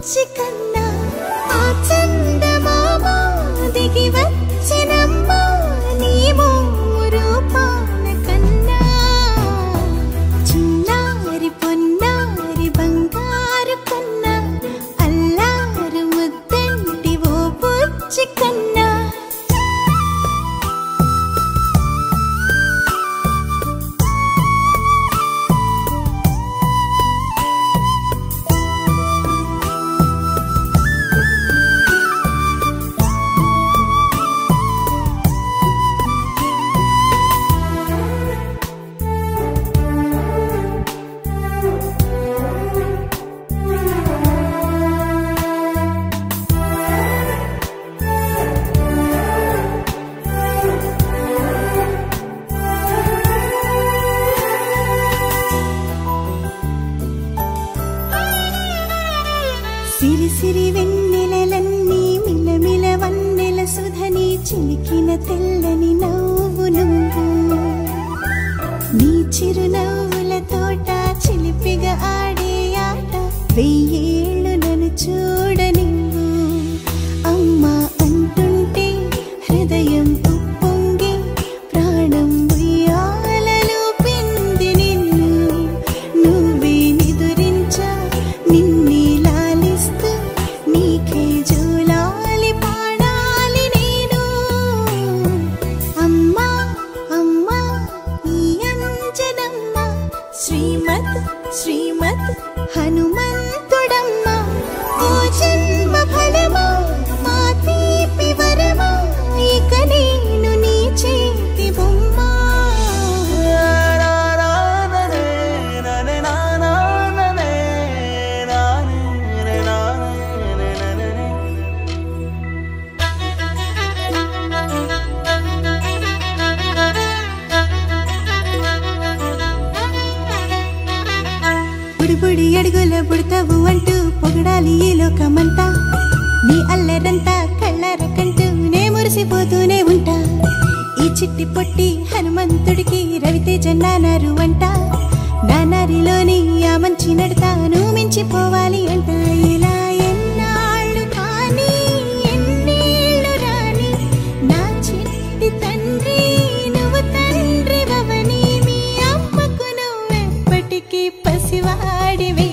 బుచ్చి కన్నా ఆ చందమామ దిగి వచ్చినమ్మా నీ రూపాల కన్నా చిన్నారి పొన్నారి బంగారు కన్నా అల్లారు ముద్దంటి ఓ బుచ్చి కన్నా సిరి సిరి వెన్నెలలన్నీ మిలమిల వన్నెల సుధని చిలికిన తెల్లని నవ్వు నువ్వు నీ చిరునవ్వుల తోట చిలిపిగా ఆడే ఆట వెయ్యేళ్ళు నన్ను చూడ నువ్వు అమ్మా అంటుంటే హృదయం ఉప్పొంగి ప్రాణం ఉయ్యాలలో పింది నిన్ను నువ్వే నిదురించా నిన్నే నీకే జోలాలి పాడాలి నేను అమ్మా అమ్మా ఈ అంజనమ్మ శ్రీమత్ శ్రీమత్ హనుమంతుడమ్మ ఓ జన్మ ఫలమా మా తీపి వరమా ఇక నేను నీ చేతి బొమ్మ బుడి అడుగుల బుడతావు అంటూ పొగడాలి ఈ లోకమంతా నీ అల్లరంతా కళ్ళారకంటూ నే మురిసిపోతూనే ఉంటా ఈ చిట్టి పొట్టి హనుమంతుడికి రవితేజ నానారు అంట నానారిలోని ఆ మంచి నడతాను మించిపోవాలి అంట ఇలా ఎన్నాళ్ళు కానీ ఎన్నేళ్ళు రాని నా చిట్టి తండ్రి నువ్వు తండ్రి భవని మీ అమ్మకు నువ్వెప్పటికీ పసివాడివి